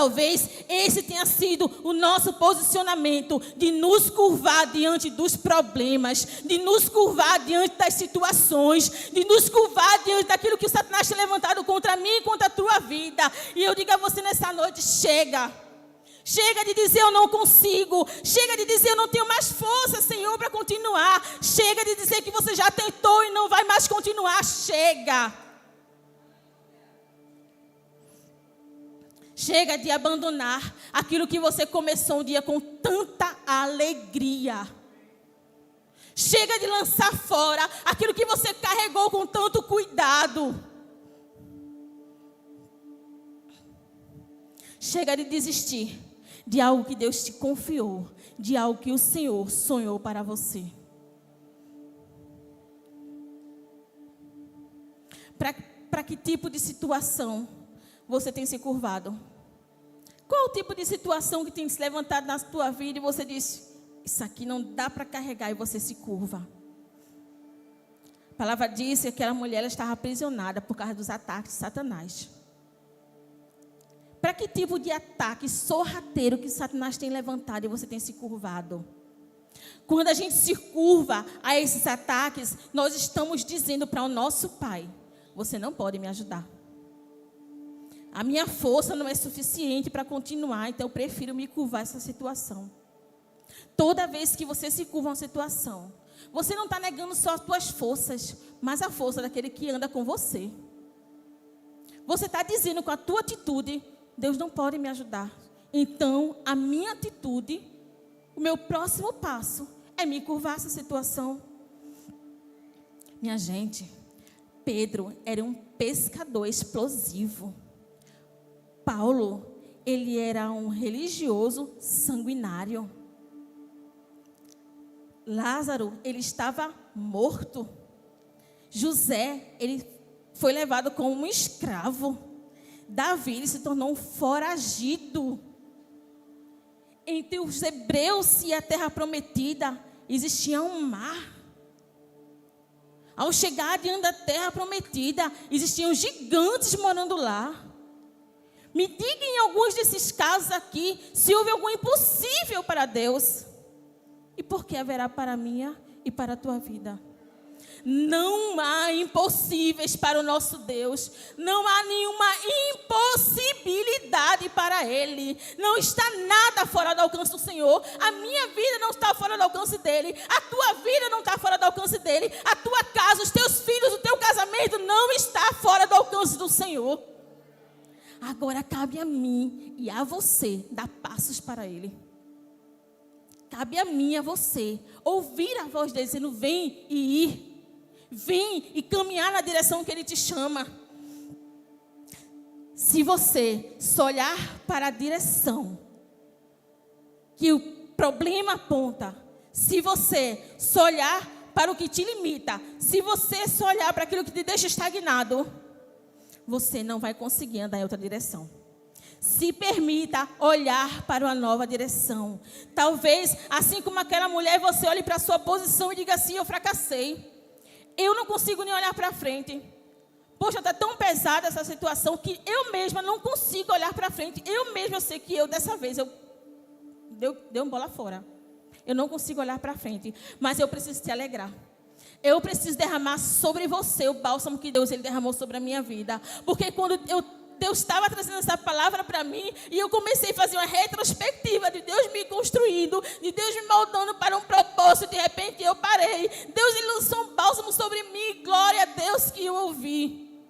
Talvez esse tenha sido o nosso posicionamento de nos curvar diante dos problemas, de nos curvar diante das situações, de nos curvar diante daquilo que o Satanás tem levantado contra mim e contra a tua vida. E eu digo a você nessa noite, chega. Chega de dizer eu não consigo. Chega de dizer eu não tenho mais força, Senhor, para continuar. Chega de dizer que você já tentou e não vai mais continuar. Chega. Chega de abandonar aquilo que você começou um dia com tanta alegria. Chega de lançar fora aquilo que você carregou com tanto cuidado. Chega de desistir de algo que Deus te confiou, de algo que o Senhor sonhou para você. Para que tipo de situação você tem se curvado? Qual o tipo de situação que tem se levantado na tua vida e você diz, isso aqui não dá para carregar, e você se curva? A palavra diz que aquela mulher ela estava aprisionada por causa dos ataques de Satanás. Para que tipo de ataque sorrateiro que Satanás tem levantado e você tem se curvado? Quando a gente se curva a esses ataques, nós estamos dizendo para o nosso Pai, você não pode me ajudar. A minha força não é suficiente para continuar, então eu prefiro me curvar essa situação. Toda vez que você se curva a uma situação, você não está negando só as tuas forças, mas a força daquele que anda com você. Você está dizendo com a tua atitude, Deus não pode me ajudar. Então, a minha atitude, o meu próximo passo é me curvar essa situação. Minha gente, Pedro era um pescador explosivo. Paulo, ele era um religioso sanguinário. Lázaro, ele estava morto. José, ele foi levado como um escravo. Davi, ele se tornou um foragido. Entre os hebreus e a terra prometida, existia um mar. Ao chegar diante da terra prometida, existiam gigantes morando lá. Me diga em alguns desses casos aqui, se houve algum impossível para Deus. E por que haverá para a minha e para a tua vida? Não há impossíveis para o nosso Deus. Não há nenhuma impossibilidade para Ele. Não está nada fora do alcance do Senhor. A minha vida não está fora do alcance dEle. A tua vida não está fora do alcance dEle. A tua casa, os teus filhos, o teu casamento não está fora do alcance do Senhor. Agora cabe a mim e a você dar passos para Ele. Cabe a mim e a você ouvir a voz dele dizendo, vem e ir. Vem e caminhar na direção que Ele te chama. Se você só olhar para a direção que o problema aponta, se você só olhar para o que te limita, se você só olhar para aquilo que te deixa estagnado, você não vai conseguir andar em outra direção. Se permita olhar para uma nova direção. Talvez, assim como aquela mulher, você olhe para a sua posição e diga assim, eu fracassei. Eu não consigo nem olhar para frente. Poxa, está tão pesada essa situação que eu mesma não consigo olhar para frente. Eu mesma sei que dessa vez, deu uma bola fora. Eu não consigo olhar para frente. Mas eu preciso te alegrar. Eu preciso derramar sobre você o bálsamo que Deus ele derramou sobre a minha vida. Porque quando Deus estava trazendo essa palavra para mim, e eu comecei a fazer uma retrospectiva de Deus me construindo, de Deus me moldando para um propósito, de repente eu parei. Deus ele lançou um bálsamo sobre mim, glória a Deus que eu ouvi.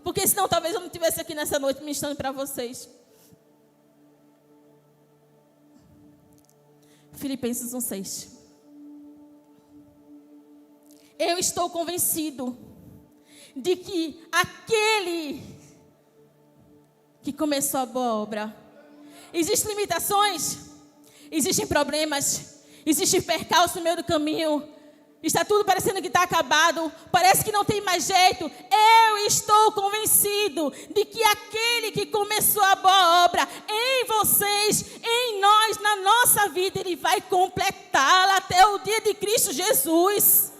Porque senão talvez eu não estivesse aqui nessa noite ministrando para vocês. Filipenses 1:6. Eu estou convencido de que aquele que começou a boa obra. Existem limitações, existem problemas, existe percalço no meio do caminho. Está tudo parecendo que está acabado, parece que não tem mais jeito. Eu estou convencido de que aquele que começou a boa obra em vocês, em nós, na nossa vida, Ele vai completá-la até o dia de Cristo Jesus.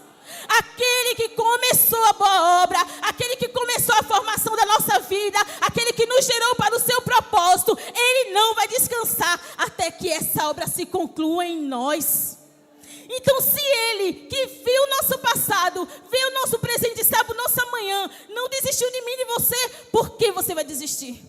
aquele que começou a boa obra, aquele que começou a formação da nossa vida, aquele que nos gerou para o seu propósito, Ele não vai descansar até que essa obra se conclua em nós. Então, se Ele, que viu o nosso passado, viu o nosso presente, sabe o nosso amanhã, não desistiu de mim e de você, por que você vai desistir?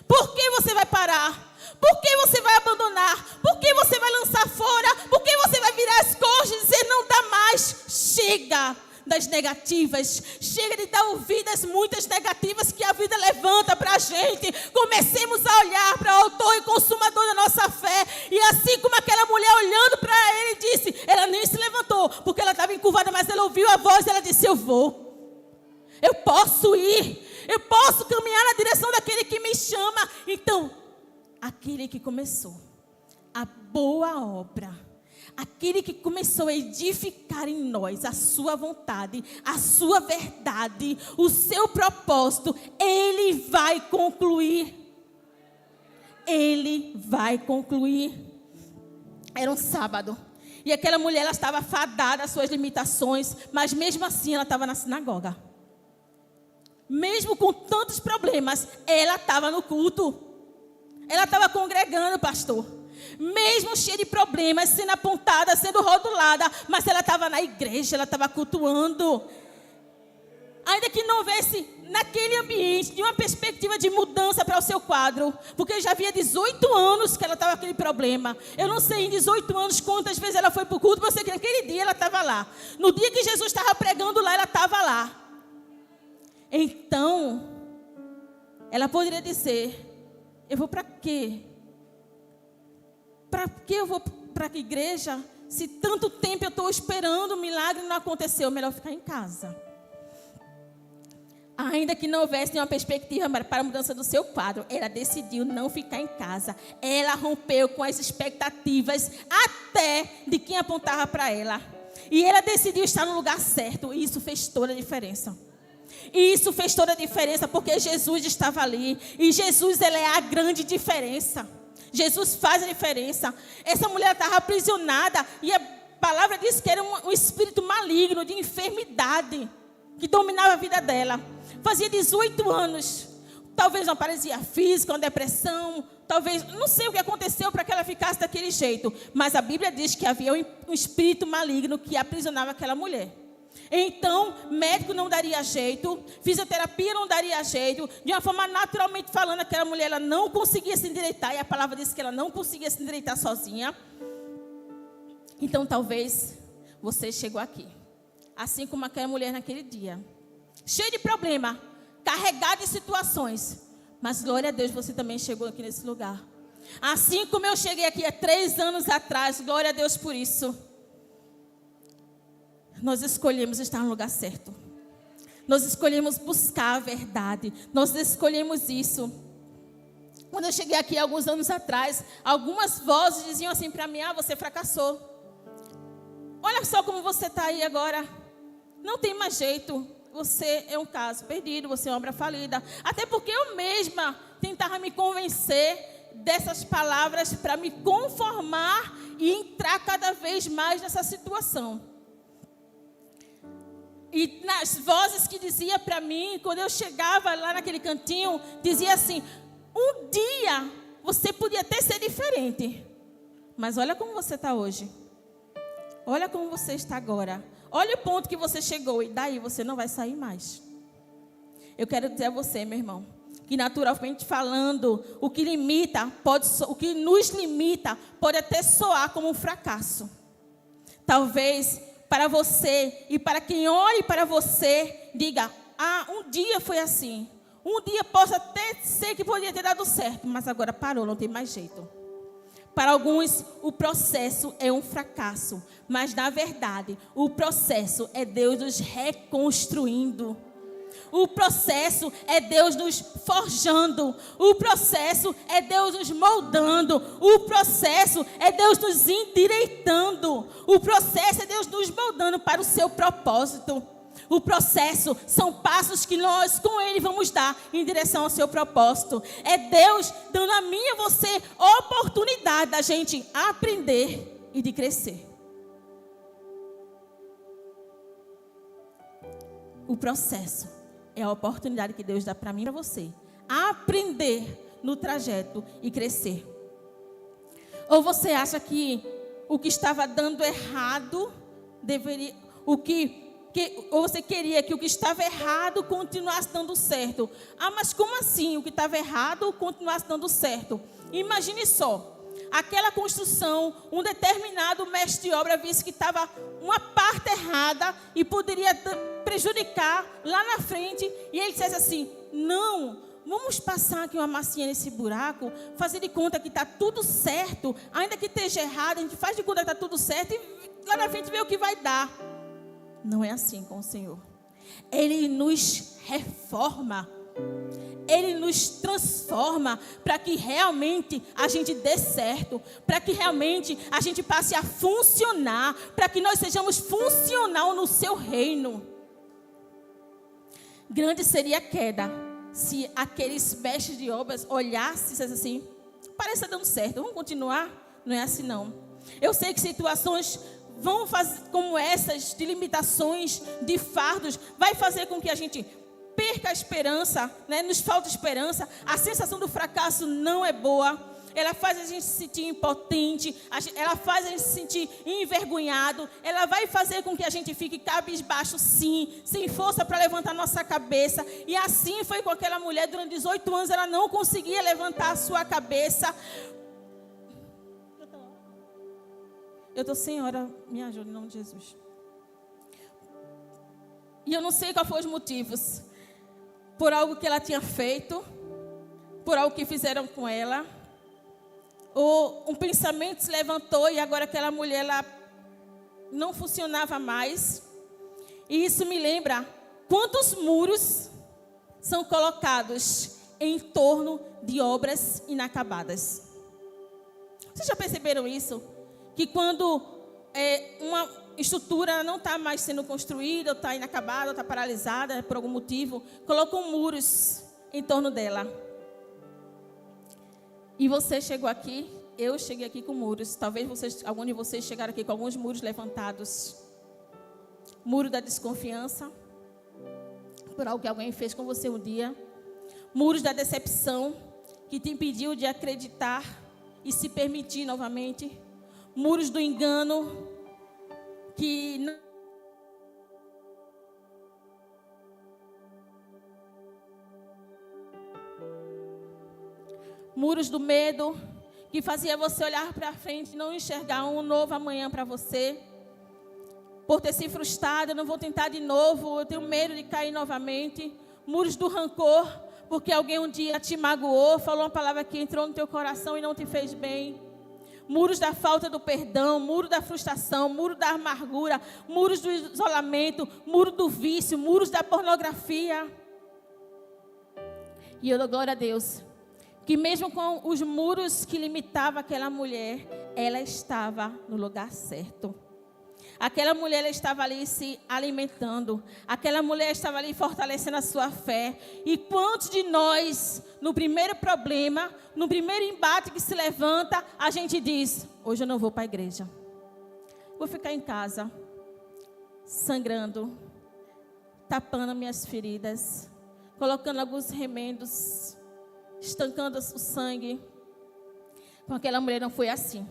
Por que você vai parar? Por que você vai abandonar? Por que você vai lançar fora? Por que você vai virar as costas e dizer não dá mais? Chega das negativas. Chega de dar ouvido às muitas negativas que a vida levanta para a gente. Comecemos a olhar para o autor e consumador da nossa fé. E assim como aquela mulher olhando para ele disse, ela nem se levantou, porque ela estava encurvada, mas ela ouviu a voz e ela disse, eu vou. Eu posso ir. Eu posso caminhar na direção daquele que me chama. Então, aquele que começou a boa obra, aquele que começou a edificar em nós a sua vontade, a sua verdade, o seu propósito, Ele vai concluir. Ele vai concluir. Era um sábado. E aquela mulher, ela estava fadada às suas limitações, mas mesmo assim ela estava na sinagoga. Mesmo com tantos problemas, ela estava no culto. Ela estava congregando, pastor. Mesmo cheia de problemas, sendo apontada, sendo rodulada, mas ela estava na igreja, ela estava cultuando. Ainda que não houvesse naquele ambiente de uma perspectiva de mudança para o seu quadro, porque já havia 18 anos que ela estava com aquele problema. Eu não sei em 18 anos quantas vezes ela foi para o culto, mas eu sei que naquele dia ela estava lá. No dia que Jesus estava pregando lá, ela estava lá. Então, ela poderia dizer, eu vou para quê? Para que eu vou para a igreja? Se tanto tempo eu estou esperando, o milagre não aconteceu, melhor ficar em casa. Ainda que não houvesse nenhuma perspectiva para a mudança do seu quadro, ela decidiu não ficar em casa. Ela rompeu com as expectativas até de quem apontava para ela. E ela decidiu estar no lugar certo, e isso fez toda a diferença. E isso fez toda a diferença porque Jesus estava ali. E Jesus, ele é a grande diferença. Jesus faz a diferença. Essa mulher estava aprisionada. E a palavra diz que era um espírito maligno de enfermidade que dominava a vida dela. Fazia 18 anos. Talvez uma paralisia física, uma depressão. Talvez, não sei o que aconteceu para que ela ficasse daquele jeito. Mas a Bíblia diz que havia um espírito maligno que aprisionava aquela mulher. Então, médico não daria jeito, fisioterapia não daria jeito, de uma forma naturalmente falando, aquela mulher ela não conseguia se endireitar, e a palavra diz que ela não conseguia se endireitar sozinha. Então, talvez você chegou aqui, assim como aquela mulher naquele dia, cheia de problema, carregada de situações, mas glória a Deus, você também chegou aqui nesse lugar. Assim como eu cheguei aqui há 3 anos atrás, glória a Deus por isso. Nós escolhemos estar no lugar certo. Nós escolhemos buscar a verdade. Nós escolhemos isso. Quando eu cheguei aqui alguns anos atrás, algumas vozes diziam assim para mim, você fracassou. Olha só como você está aí agora. Não tem mais jeito. Você é um caso perdido, você é uma obra falida. Até porque eu mesma tentava me convencer dessas palavras para me conformar e entrar cada vez mais nessa situação. E nas vozes que dizia para mim, quando eu chegava lá naquele cantinho, dizia assim, um dia você podia até ser diferente, mas olha como você está hoje. Olha como você está agora. Olha o ponto que você chegou e daí você não vai sair mais. Eu quero dizer a você, meu irmão, que naturalmente falando, o que nos limita pode até soar como um fracasso. Talvez para você e para quem olhe para você, diga, um dia foi assim. Um dia possa até ser que poderia ter dado certo, mas agora parou, não tem mais jeito. Para alguns, o processo é um fracasso, mas na verdade, o processo é Deus nos reconstruindo. O processo é Deus nos forjando. O processo é Deus nos moldando. O processo é Deus nos endireitando. O processo é Deus nos moldando para o seu propósito. O processo são passos que nós com Ele vamos dar em direção ao seu propósito. É Deus dando a mim e a você a oportunidade da gente aprender e de crescer. o processo é a oportunidade que Deus dá para mim e para você. Aprender no trajeto e crescer. Ou você acha que o que estava dando errado deveria... ou você queria que o que estava errado continuasse dando certo. Ah, mas como assim o que estava errado continuasse dando certo? Imagine só. Aquela construção, um determinado mestre de obra visse que estava uma parte errada e poderia prejudicar lá na frente. E ele dissesse assim, não, vamos passar aqui uma massinha nesse buraco, fazer de conta que está tudo certo. Ainda que esteja errado, a gente faz de conta que está tudo certo e lá na frente vê o que vai dar. Não é assim com o Senhor. Ele nos reforma. Ele nos transforma para que realmente a gente dê certo, para que realmente a gente passe a funcionar, para que nós sejamos funcional no seu reino. Grande seria a queda se aqueles mestres de obras olhassem e dissessem assim, parece estar dando certo, vamos continuar? Não é assim não. Eu sei que situações vão fazer como essas, de limitações, de fardos, vai fazer com que a gente perca a esperança, né? Nos falta esperança, a sensação do fracasso não é boa, ela faz a gente se sentir impotente, ela faz a gente se sentir envergonhado, ela vai fazer com que a gente fique cabisbaixo sim, sem força para levantar nossa cabeça, e assim foi com aquela mulher, durante 18 anos ela não conseguia levantar a sua cabeça. Eu estou sem hora, me ajude em nome de Jesus. E eu não sei qual foram os motivos. Por algo que ela tinha feito, por algo que fizeram com ela, ou um pensamento se levantou e agora aquela mulher ela não funcionava mais. E isso me lembra quantos muros são colocados em torno de obras inacabadas. Vocês já perceberam isso? Que quando uma estrutura não está mais sendo construída, ou está inacabada, ou está paralisada por algum motivo, colocam muros em torno dela. E você chegou aqui, eu cheguei aqui com muros. Talvez algum de vocês chegaram aqui com alguns muros levantados. Muro da desconfiança, por algo que alguém fez com você um dia. Muros da decepção, que te impediu de acreditar e se permitir novamente. Muros do engano, que não... Muros do medo, que fazia você olhar para frente e não enxergar um novo amanhã para você. Por ter se frustrado, eu não vou tentar de novo, eu tenho medo de cair novamente. Muros do rancor, porque alguém um dia te magoou, falou uma palavra que entrou no teu coração e não te fez bem. Muros da falta do perdão, muro da frustração, muro da amargura, muros do isolamento, muro do vício, muros da pornografia. E eu dou glória a Deus, que mesmo com os muros que limitavam aquela mulher, ela estava no lugar certo. Aquela mulher ela estava ali se alimentando. Aquela mulher estava ali fortalecendo a sua fé. E quantos de nós, no primeiro problema, no primeiro embate que se levanta, a gente diz, hoje eu não vou para a igreja. Vou ficar em casa, sangrando, tapando minhas feridas, colocando alguns remendos, estancando o sangue. Com aquela mulher não foi assim.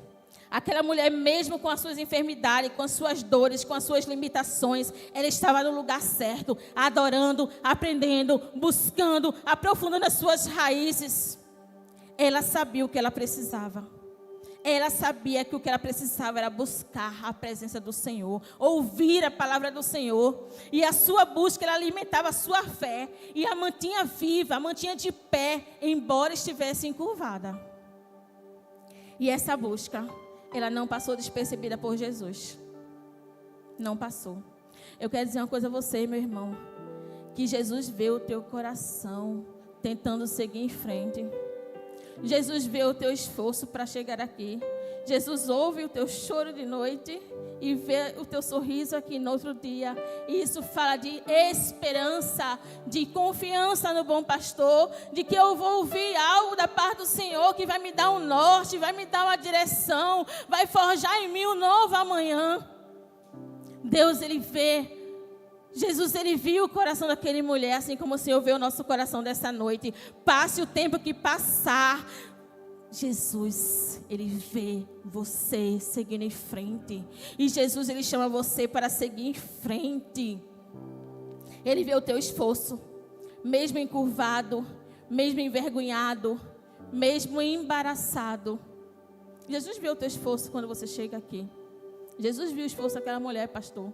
Aquela mulher, mesmo com as suas enfermidades, com as suas dores, com as suas limitações, ela estava no lugar certo, adorando, aprendendo, buscando, aprofundando as suas raízes. Ela sabia o que ela precisava. Ela sabia que o que ela precisava era buscar a presença do Senhor, ouvir a palavra do Senhor. E a sua busca, ela alimentava a sua fé e a mantinha viva, a mantinha de pé, embora estivesse encurvada. E essa busca, ela não passou despercebida por Jesus. Não passou. Eu quero dizer uma coisa a você, meu irmão. Que Jesus vê o teu coração tentando seguir em frente. Jesus vê o teu esforço para chegar aqui. Jesus ouve o teu choro de noite e vê o teu sorriso aqui no outro dia. E isso fala de esperança, de confiança no bom pastor, de que eu vou ouvir algo da parte do Senhor que vai me dar um norte, vai me dar uma direção, vai forjar em mim um novo amanhã. Deus, Ele vê Jesus, ele viu o coração daquela mulher, assim como o Senhor vê o nosso coração dessa noite. Passe o tempo que passar, Jesus, ele vê você seguindo em frente. E Jesus, ele chama você para seguir em frente. Ele vê o teu esforço, mesmo encurvado, mesmo envergonhado, mesmo embaraçado. Jesus viu o teu esforço quando você chega aqui. Jesus viu o esforço daquela mulher, pastor.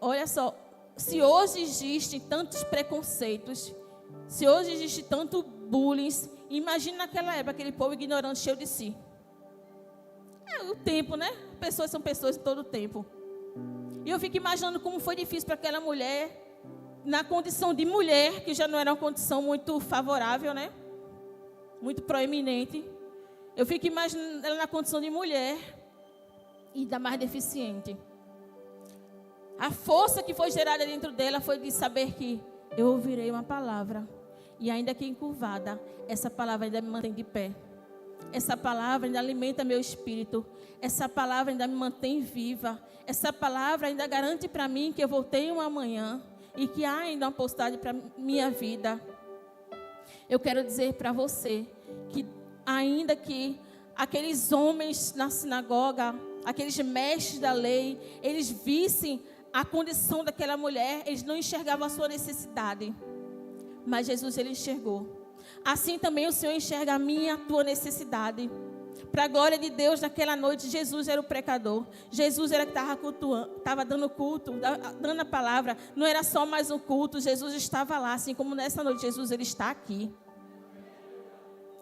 Olha só, se hoje existem tantos preconceitos, se hoje existe tanto bullying, imagina naquela época, aquele povo ignorante, cheio de si. É o tempo, né? Pessoas são pessoas todo o tempo. E eu fico imaginando como foi difícil para aquela mulher, na condição de mulher, que já não era uma condição muito favorável, né? Muito proeminente. Eu fico imaginando ela na condição de mulher e ainda mais deficiente. A força que foi gerada dentro dela foi de saber que eu ouvirei uma palavra. E ainda que encurvada, essa palavra ainda me mantém de pé. Essa palavra ainda alimenta meu espírito. Essa palavra ainda me mantém viva. Essa palavra ainda garante para mim que eu vou ter um amanhã. E que há ainda uma postagem para minha vida. Eu quero dizer para você que ainda que aqueles homens na sinagoga, aqueles mestres da lei, eles vissem a condição daquela mulher, eles não enxergavam a sua necessidade. Mas Jesus, ele enxergou. Assim também o Senhor enxerga a minha e a tua necessidade. Para a glória de Deus, naquela noite, Jesus era o pecador. Jesus era que estava dando culto, dando a palavra. Não era só mais um culto, Jesus estava lá. Assim como nessa noite, Jesus, ele está aqui.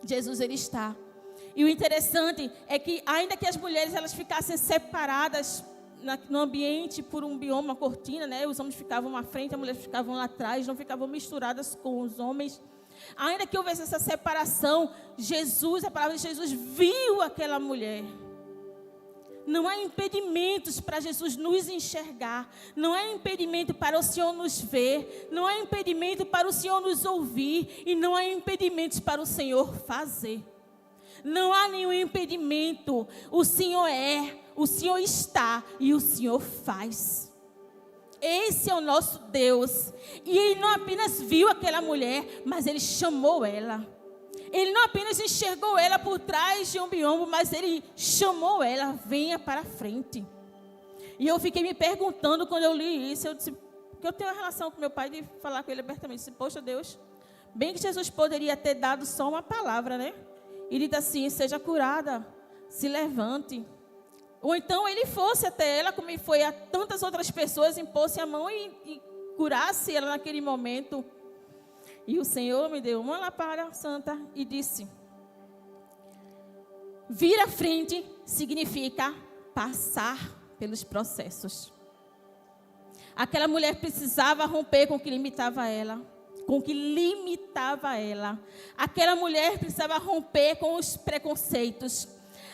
Jesus, ele está. E o interessante é que, ainda que as mulheres elas ficassem separadas no ambiente por um bioma, uma cortina, né? Os homens ficavam à frente, as mulheres ficavam lá atrás, não ficavam misturadas com os homens. Ainda que houvesse essa separação, Jesus, a palavra de Jesus, viu aquela mulher. Não há impedimentos para Jesus nos enxergar. Não há impedimento para o Senhor nos ver. Não há impedimento para o Senhor nos ouvir. E não há impedimentos para o Senhor fazer. Não há nenhum impedimento. O Senhor é, o Senhor está e o Senhor faz. Esse é o nosso Deus. E Ele não apenas viu aquela mulher, mas Ele chamou ela. Ele não apenas enxergou ela por trás de um biombo, mas Ele chamou ela, venha para frente. E eu fiquei me perguntando quando eu li isso, eu disse, porque eu tenho uma relação com meu pai de falar com ele abertamente. Eu disse, poxa Deus, bem que Jesus poderia ter dado só uma palavra, né? E dito assim, seja curada, se levante. Ou então ele fosse até ela, como foi a tantas outras pessoas, impôs a mão e curasse ela naquele momento. E o Senhor me deu uma lápara santa e disse, vir à frente significa passar pelos processos. Aquela mulher precisava romper com o que limitava ela. Aquela mulher precisava romper com os preconceitos.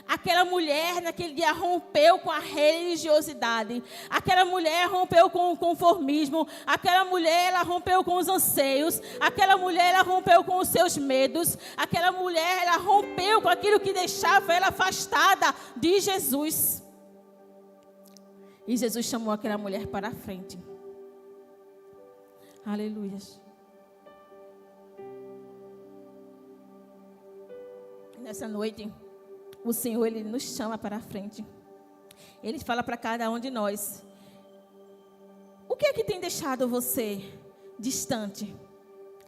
Aquela mulher naquele dia rompeu com a religiosidade. Aquela mulher rompeu com o conformismo. Aquela mulher ela rompeu com os anseios. Aquela mulher ela rompeu com os seus medos. Aquela mulher ela rompeu com aquilo que deixava ela afastada de Jesus. E Jesus chamou aquela mulher para a frente. Aleluia. Nessa noite, o Senhor, Ele nos chama para a frente. Ele fala para cada um de nós. O que é que tem deixado você distante?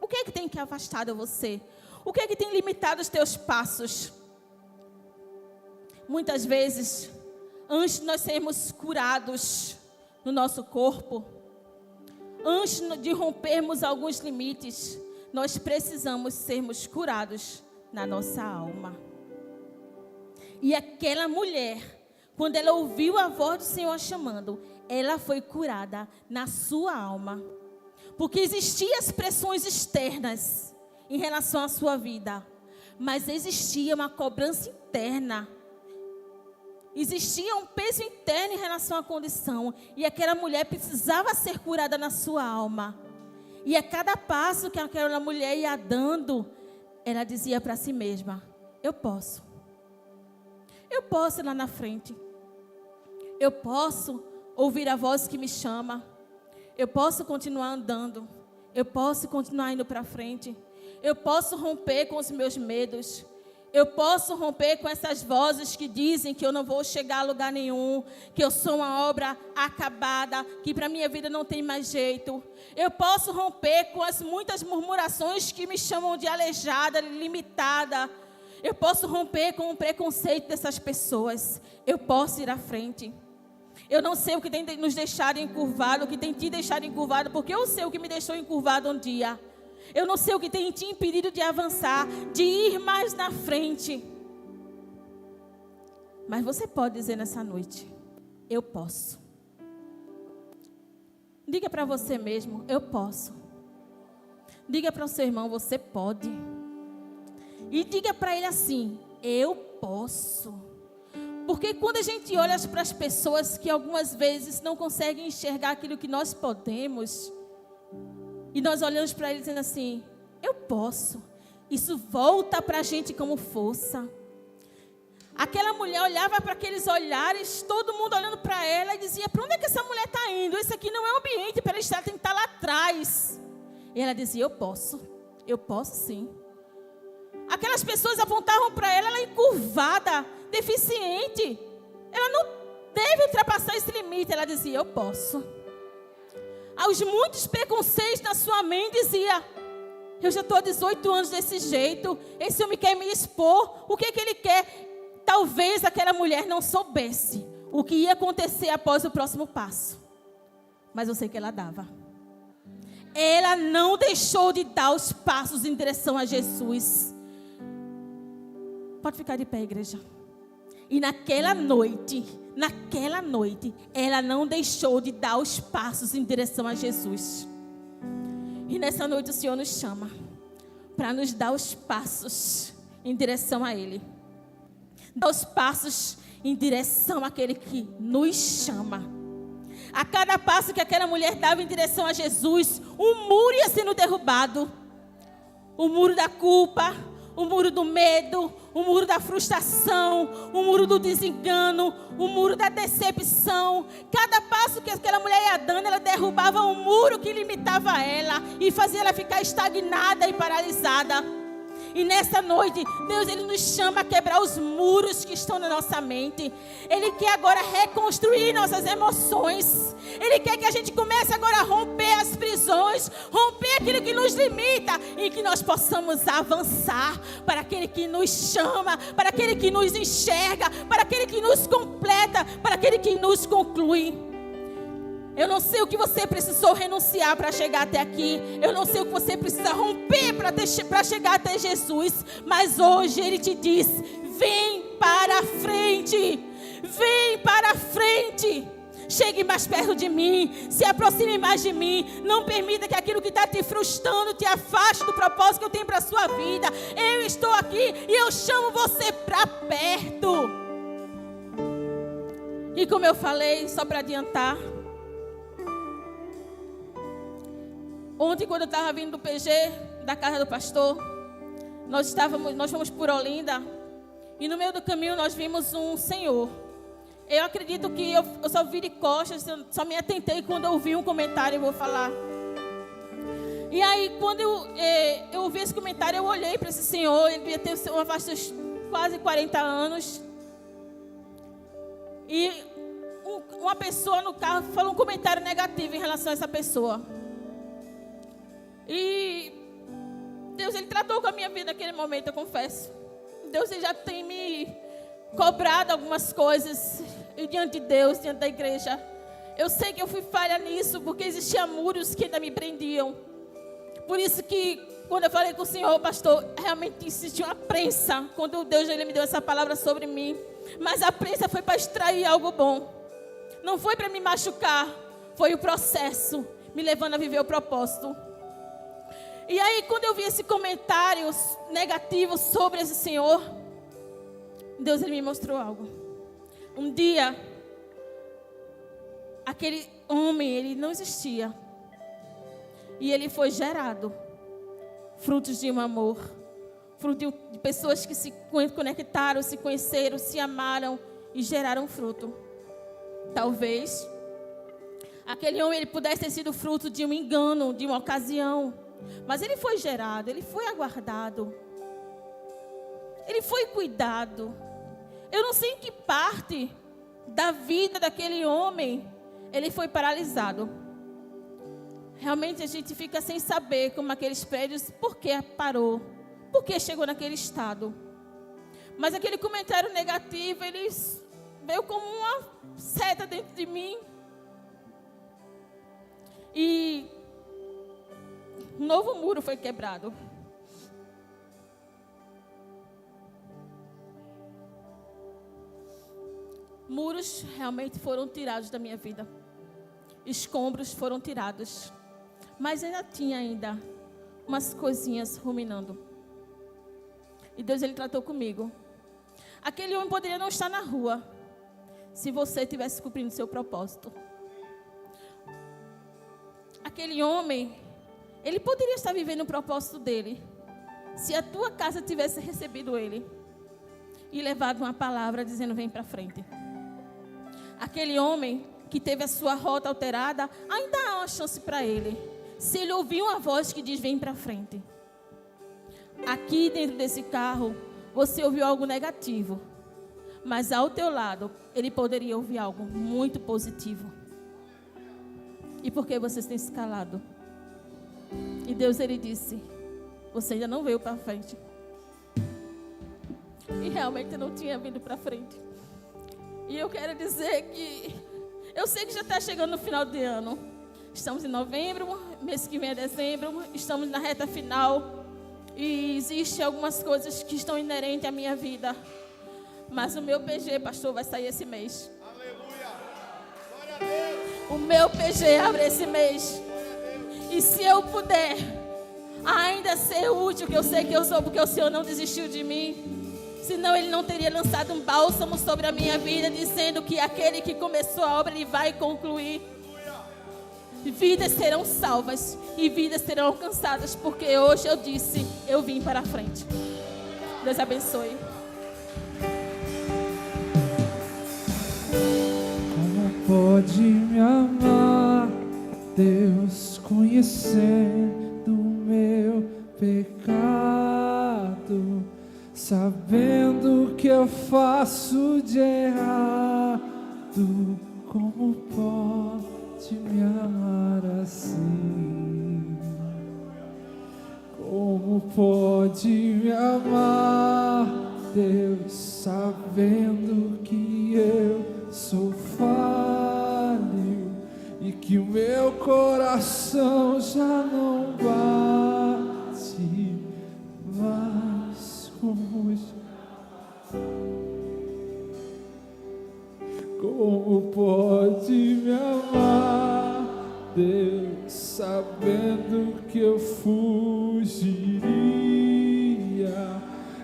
O que é que tem afastado você? O que é que tem limitado os teus passos? Muitas vezes, antes de nós sermos curados no nosso corpo, antes de rompermos alguns limites, nós precisamos sermos curados na nossa alma. E aquela mulher, quando ela ouviu a voz do Senhor chamando, ela foi curada na sua alma. Porque existiam as pressões externas em relação à sua vida, mas existia uma cobrança interna. Existia um peso interno em relação à condição. E aquela mulher precisava ser curada na sua alma. E a cada passo que aquela mulher ia dando, ela dizia para si mesma, eu posso ir lá na frente. Eu posso ouvir a voz que me chama. eu posso continuar andando, eu posso continuar indo para frente, eu posso romper com os meus medos, eu posso romper com essas vozes que dizem que eu não vou chegar a lugar nenhum, que eu sou uma obra acabada, que para minha vida não tem mais jeito. Eu posso romper com as muitas murmurações que me chamam de aleijada, limitada. Eu posso romper com o preconceito dessas pessoas. Eu posso ir à frente. Eu não sei o que tem nos deixado encurvado, o que tem te deixado encurvado, porque eu sei o que me deixou encurvado um dia. Eu não sei o que tem te impedido de avançar, de ir mais na frente. Mas você pode dizer nessa noite: eu posso. Diga para você mesmo: eu posso. Diga para o seu irmão: você pode. E diga para ele assim: eu posso. Porque quando a gente olha para as pessoas que algumas vezes não conseguem enxergar aquilo que nós podemos, e nós olhamos para eles dizendo assim: eu posso. Isso volta para a gente como força. Aquela mulher olhava para aqueles olhares, todo mundo olhando para ela e dizia: para onde é que essa mulher está indo? Esse aqui não é o ambiente para ela estar, tem que estar lá atrás. E ela dizia: eu posso sim. Aquelas pessoas apontavam para ela, ela encurvada, deficiente. Ela não deve ultrapassar esse limite. Ela dizia: eu posso. Aos muitos preconceitos na sua mente, dizia: eu já estou há 18 anos desse jeito, esse homem quer me expor, o que é que ele quer? Talvez aquela mulher não soubesse o que ia acontecer após o próximo passo, mas eu sei que ela dava. Ela não deixou de dar os passos em direção a Jesus. Pode ficar de pé, igreja. E naquela noite, ela não deixou de dar os passos em direção a Jesus. E nessa noite o Senhor nos chama para nos dar os passos em direção a Ele. Dar os passos em direção àquele que nos chama. A cada passo que aquela mulher dava em direção a Jesus, um muro ia sendo derrubado. O muro da culpa, o muro do medo, o muro da frustração, o muro do desengano, o muro da decepção. Cada passo que aquela mulher ia dando, ela derrubava um muro que limitava ela e fazia ela ficar estagnada e paralisada. E nessa noite, Deus, Ele nos chama a quebrar os muros que estão na nossa mente. Ele quer agora reconstruir nossas emoções. Ele quer que a gente comece agora a romper as prisões, romper aquilo que nos limita, e que nós possamos avançar para aquele que nos chama, para aquele que nos enxerga, para aquele que nos completa, para aquele que nos conclui. Eu não sei o que você precisou renunciar para chegar até aqui. Eu não sei o que você precisa romper para chegar até Jesus. Mas hoje Ele te diz: vem para a frente. Vem para a frente. Chegue mais perto de mim. Se aproxime mais de mim. Não permita que aquilo que está te frustrando te afaste do propósito que eu tenho para a sua vida. Eu estou aqui e eu chamo você para perto. E como eu falei, só para adiantar, ontem, quando eu estava vindo do PG, da casa do pastor, nós fomos por Olinda, e no meio do caminho nós vimos um senhor. Eu acredito que eu só vi de costas, só me atentei quando eu vi um comentário, eu vou falar. E aí, quando eu vi esse comentário, eu olhei para esse senhor. Ele devia ter uma faixa de quase 40 anos. E uma pessoa no carro falou um comentário negativo em relação a essa pessoa. E Deus, Ele tratou com a minha vida naquele momento, eu confesso. Deus, Ele já tem me cobrado algumas coisas. E diante de Deus, diante da igreja, eu sei que eu fui falha nisso, porque existiam muros que ainda me prendiam. Por isso que, quando eu falei com o Senhor, pastor, realmente existiu uma prensa. Quando Deus, Ele me deu essa palavra sobre mim. Mas a prensa foi para extrair algo bom. Não foi para me machucar. Foi o processo me levando a viver o propósito. E aí, quando eu vi esse comentário negativo sobre esse senhor, Deus, Ele me mostrou algo. Um dia, aquele homem, ele não existia. E ele foi gerado. Frutos de um amor. Fruto de pessoas que se conectaram, se conheceram, se amaram e geraram fruto. Talvez aquele homem ele pudesse ter sido fruto de um engano, de uma ocasião. Mas ele foi gerado, ele foi aguardado. Ele foi cuidado. Eu não sei em que parte da vida daquele homem ele foi paralisado. Realmente a gente fica sem saber como aqueles prédios, por que parou, por que chegou naquele estado. Mas aquele comentário negativo, ele veio como uma seta dentro de mim. E um novo muro foi quebrado. Muros realmente foram tirados da minha vida. Escombros foram tirados. Mas ainda tinha umas coisinhas ruminando. E Deus ele tratou comigo. Aquele homem poderia não estar na rua se você estivesse cumprindo seu propósito. Aquele homem, ele poderia estar vivendo o propósito dele se a tua casa tivesse recebido ele e levado uma palavra dizendo: vem para frente. Aquele homem que teve a sua rota alterada, ainda há uma chance para ele, se ele ouvir uma voz que diz: vem para frente. Aqui dentro desse carro, você ouviu algo negativo, mas ao teu lado, ele poderia ouvir algo muito positivo. E por que você tem se calado? E Deus ele disse: você ainda não veio para frente. E realmente eu não tinha vindo para frente. E eu quero dizer que eu sei que já está chegando no final de ano. Estamos em novembro, mês que vem é dezembro, estamos na reta final. E existem algumas coisas que estão inerentes à minha vida. Mas o meu PG, pastor, vai sair esse mês. Aleluia! Glória a Deus! O meu PG abre esse mês. E se eu puder ainda ser útil, que eu sei que eu sou, porque o Senhor não desistiu de mim. Senão ele não teria lançado um bálsamo sobre a minha vida, dizendo que aquele que começou a obra, ele vai concluir. Vidas serão salvas e vidas serão alcançadas, porque hoje eu disse: eu vim para a frente. Deus abençoe. Como pode me amar, Deus, conhecendo o meu pecado, sabendo que eu faço de errado? Como pode me amar assim? Como pode me amar, Deus, sabendo que eu sou falho e que o meu coração já não bate mais como já. Como pode me amar, Deus, sabendo que eu fugiria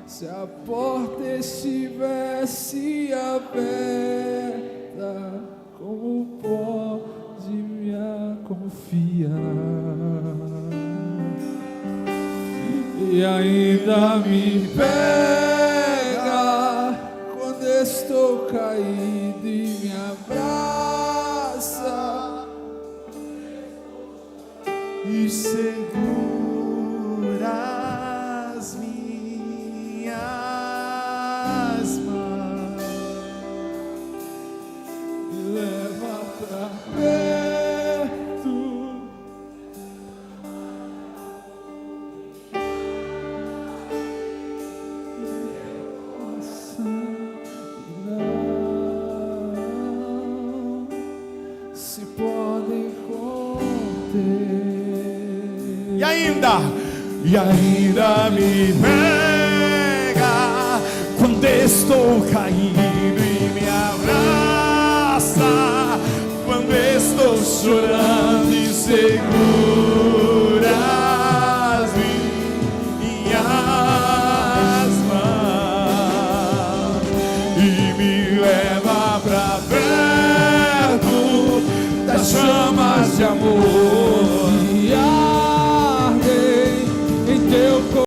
se a porta estivesse aberta? Como pode me confiar e ainda me pega quando estou caído e me abraça E segura as minhas mãos, me leva pra perto. Não se podem conter. e ainda me pega quando estou caído e me abraça quando estou chorando e seguro